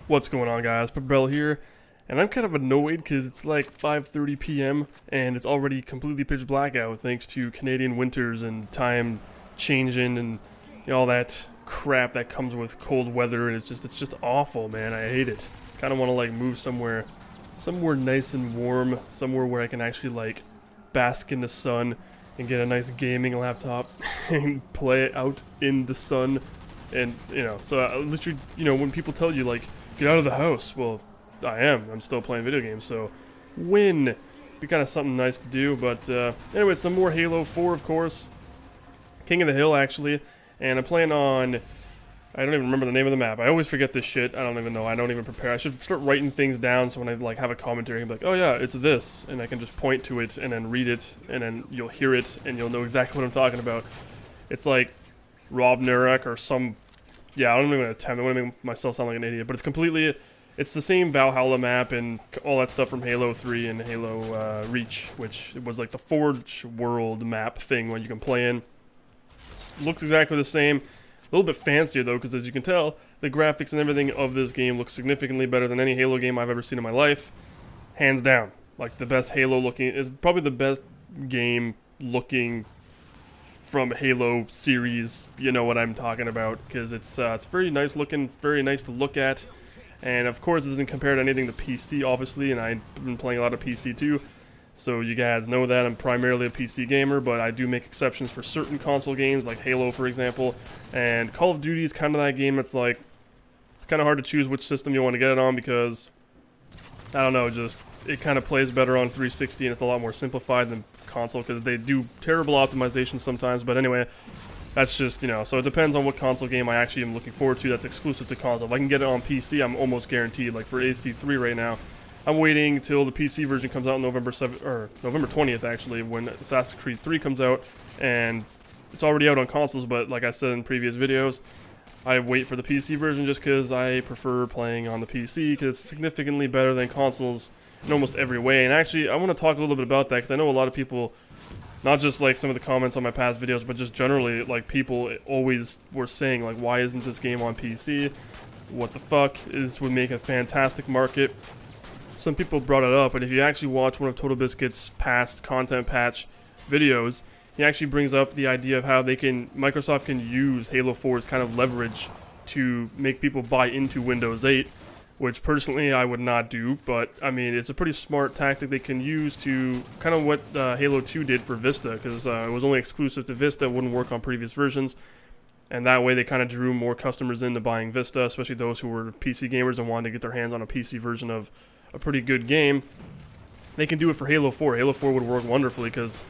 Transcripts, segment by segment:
What's going on, guys? PepperBelly here, and I'm kind of annoyed because it's like 5:30 p.m. and it's already completely pitch black out thanks to Canadian winters and time changing and all that crap that comes with cold weather, and it's just awful, man. I hate it. Kind of want to like move somewhere nice and warm, somewhere where I can actually like bask in the sun and get a nice gaming laptop and play it out in the sun. And so literally, when people tell you like get out of the house, well, I'm still playing video games, so win be kind of something nice to do. But anyway, some more Halo 4, of course, King of the Hill actually, and I'm playing on, I don't even remember the name of the map. I always forget this shit. I don't even know. I don't even prepare. I should start writing things down so when I like have a commentary, I'm like, oh yeah, it's this, and I can just point to it and then read it, and then you'll hear it and you'll know exactly what I'm talking about. It's like Rob Nurek or some, yeah, I don't even attempt. I want to make myself sound like an idiot, but it's the same Valhalla map and all that stuff from Halo 3 and Halo Reach, which was like the Forge World map thing where you can play in. Looks exactly the same. A little bit fancier though, because as you can tell, the graphics and everything of this game looks significantly better than any Halo game I've ever seen in my life. Hands down. Like the best Halo looking, is probably the best game looking from Halo series, you know what I'm talking about, because it's very nice looking, very nice to look at, and of course it isn't compared to anything to PC, obviously, and I've been playing a lot of PC too, so you guys know that I'm primarily a PC gamer, but I do make exceptions for certain console games, like Halo, for example, and Call of Duty is kind of that game that's like, it's kind of hard to choose which system you want to get it on, because, I don't know, just, it kind of plays better on 360, and it's a lot more simplified than console, because they do terrible optimization sometimes. But anyway, that's just, so it depends on what console game I actually am looking forward to that's exclusive to console. If I can get it on PC, I'm almost guaranteed. Like for AC3 right now, I'm waiting till the PC version comes out on November 7th, or November 20th actually, when Assassin's Creed 3 comes out, and it's already out on consoles, but like I said in previous videos, I wait for the PC version just because I prefer playing on the PC, because it's significantly better than consoles in almost every way. And actually, I want to talk a little bit about that, because I know a lot of people, not just like some of the comments on my past videos, but just generally, like people always were saying like, why isn't this game on PC? What the fuck? This would make a fantastic market. Some people brought it up, but if you actually watch one of Total Biscuit's past content patch videos, he actually brings up the idea of how Microsoft can use Halo 4's kind of leverage to make people buy into Windows 8, which personally I would not do, but I mean, it's a pretty smart tactic they can use to kind of what Halo 2 did for Vista, because it was only exclusive to Vista, it wouldn't work on previous versions, and that way they kind of drew more customers into buying Vista, especially those who were PC gamers and wanted to get their hands on a PC version of a pretty good game. They can do it for Halo 4. Halo 4 would work wonderfully, because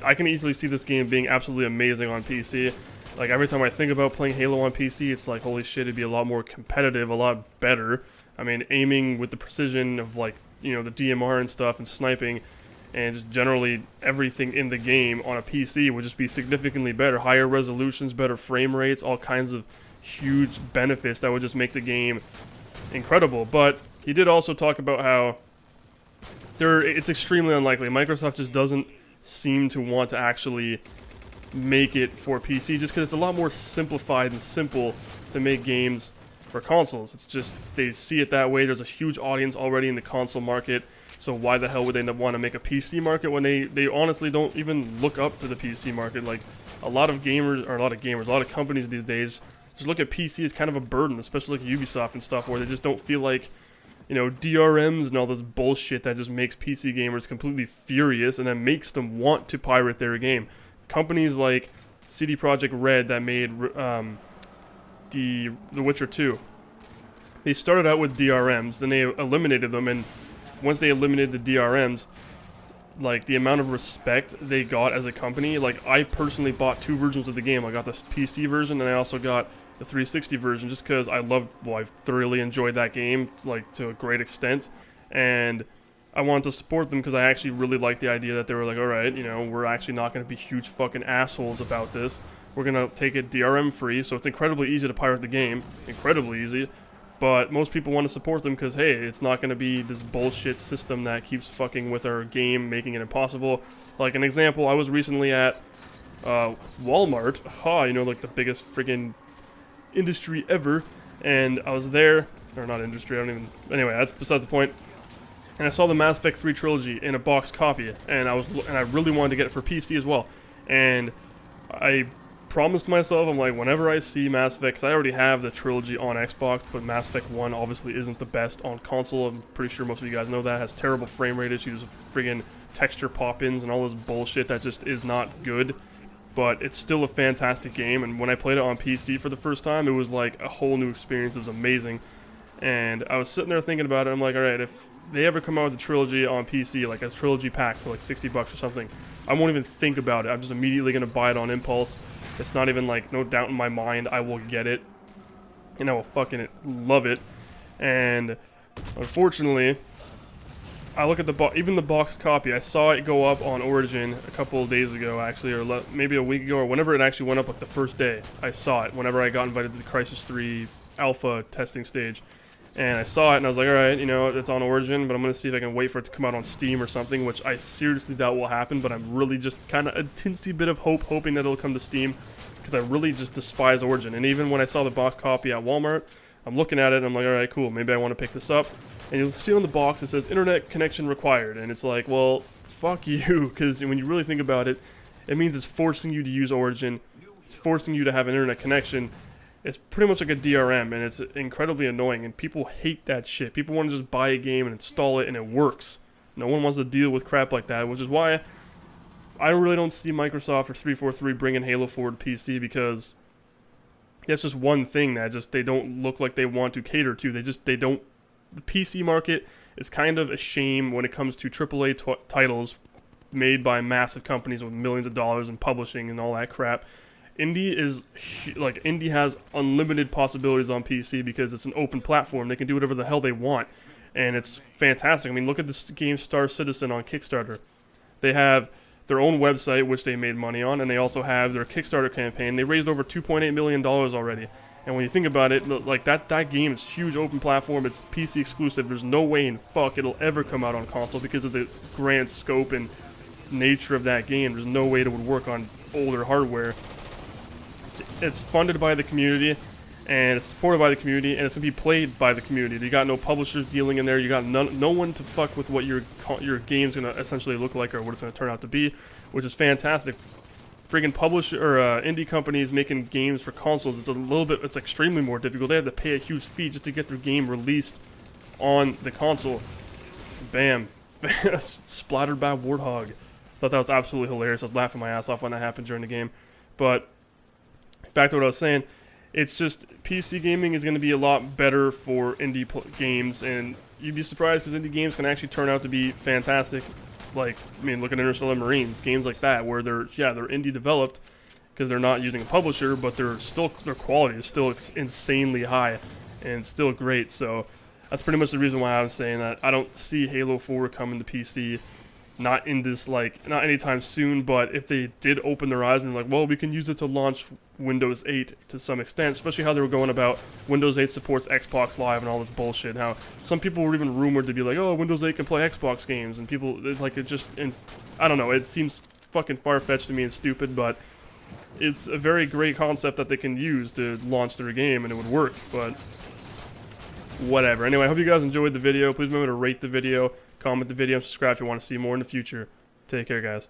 I can easily see this game being absolutely amazing on PC. Like, every time I think about playing Halo on PC, it's like, holy shit, it'd be a lot more competitive, a lot better. I mean, aiming with the precision of, like, the DMR and stuff, and sniping, and just generally everything in the game on a PC would just be significantly better. Higher resolutions, better frame rates, all kinds of huge benefits that would just make the game incredible. But he did also talk about how it's extremely unlikely. Microsoft just doesn't seem to want to actually make it for PC, just because it's a lot more simplified and simple to make games for consoles. It's just, they see it that way. There's a huge audience already in the console market, so why the hell would they want to make a PC market when they honestly don't even look up to the PC market? Like, a lot of companies these days just look at PC as kind of a burden, especially like Ubisoft and stuff, where they just don't feel like, DRMs and all this bullshit that just makes PC gamers completely furious and then makes them want to pirate their game. Companies like CD Projekt Red that made The Witcher 2, they started out with DRMs, then they eliminated them, and once they eliminated the DRMs, like, the amount of respect they got as a company, like, I personally bought 2 versions of the game. I got the PC version, and I also got the 360 version, just because I thoroughly enjoyed that game, like, to a great extent, and I wanted to support them because I actually really liked the idea that they were like, alright, we're actually not going to be huge fucking assholes about this. We're going to take it DRM free, so it's incredibly easy to pirate the game. Incredibly easy. But most people want to support them because, hey, it's not going to be this bullshit system that keeps fucking with our game, making it impossible. Like, an example, I was recently at Walmart. Like the biggest friggin' industry ever. And I was there, or not industry, I don't even, anyway, that's besides the point. And I saw the Mass Effect 3 trilogy in a box copy, and I really wanted to get it for PC as well. And I promised myself, I'm like, whenever I see Mass Effect, because I already have the trilogy on Xbox, but Mass Effect 1 obviously isn't the best on console. I'm pretty sure most of you guys know that. It has terrible frame rate issues, friggin' texture pop-ins and all this bullshit that just is not good. But it's still a fantastic game, and when I played it on PC for the first time, it was like a whole new experience. It was amazing. And I was sitting there thinking about it, I'm like, alright, if they ever come out with a trilogy on PC, like a trilogy pack for like $60 or something, I won't even think about it. I'm just immediately going to buy it on impulse. It's not even like, no doubt in my mind, I will get it. And I will fucking love it. And unfortunately, I look at even the box copy, I saw it go up on Origin a couple of days ago, actually, or maybe a week ago, or whenever it actually went up, like the first day. I saw it, whenever I got invited to the Crysis 3 alpha testing stage. And I saw it, and I was like, alright, you know, it's on Origin, but I'm going to see if I can wait for it to come out on Steam or something, which I seriously doubt will happen, but I'm really just kind of a teensy bit of hope, hoping that it'll come to Steam, because I really just despise Origin. And even when I saw the box copy at Walmart, I'm looking at it, and I'm like, alright, cool, maybe I want to pick this up. And you'll see on the box, it says, internet connection required, and it's like, well, fuck you, because when you really think about it, it means it's forcing you to use Origin, it's forcing you to have an internet connection. It's pretty much like a DRM, and it's incredibly annoying, and people hate that shit. People want to just buy a game and install it, and it works. No one wants to deal with crap like that, which is why I really don't see Microsoft or 343 bringing Halo 4 to PC, because that's just one thing that just they don't look like they want to cater to. They don't. The PC market is kind of a shame when it comes to AAA titles made by massive companies with millions of dollars in publishing and all that crap. Indie has unlimited possibilities on PC because it's an open platform. They can do whatever the hell they want, and it's fantastic. I mean, look at this game Star Citizen on Kickstarter. They have their own website, which they made money on, and they also have their Kickstarter campaign. They raised over $2.8 million already. And when you think about it, like that game is huge open platform. It's PC exclusive. There's no way in fuck it'll ever come out on console because of the grand scope and nature of that game. There's no way it would work on older hardware. It's funded by the community, and it's supported by the community, and it's going to be played by the community. You got no publishers dealing in there. You got no one to fuck with what your game's going to essentially look like or what it's going to turn out to be, which is fantastic. Friggin' publisher or indie companies making games for consoles, it's extremely more difficult. They have to pay a huge fee just to get their game released on the console. Bam. Splattered by Warthog. Thought that was absolutely hilarious. I was laughing my ass off when that happened during the game. But back to what I was saying, it's just PC gaming is going to be a lot better for indie games, and you'd be surprised because indie games can actually turn out to be fantastic. Like, I mean, look at Interstellar Marines, games like that, where they're indie developed because they're not using a publisher, but their quality is still insanely high and still great. So that's pretty much the reason why I was saying that I don't see Halo 4 coming to PC. Not anytime soon, but if they did open their eyes and like, well, we can use it to launch Windows 8 to some extent, especially how they were going about Windows 8 supports Xbox Live and all this bullshit. How some people were even rumored to be like, oh, Windows 8 can play Xbox games, and people, I don't know, it seems fucking far-fetched to me and stupid, but it's a very great concept that they can use to launch their game, and it would work, but whatever. Anyway, I hope you guys enjoyed the video. Please remember to rate the video, comment the video, and subscribe if you want to see more in the future. Take care, guys.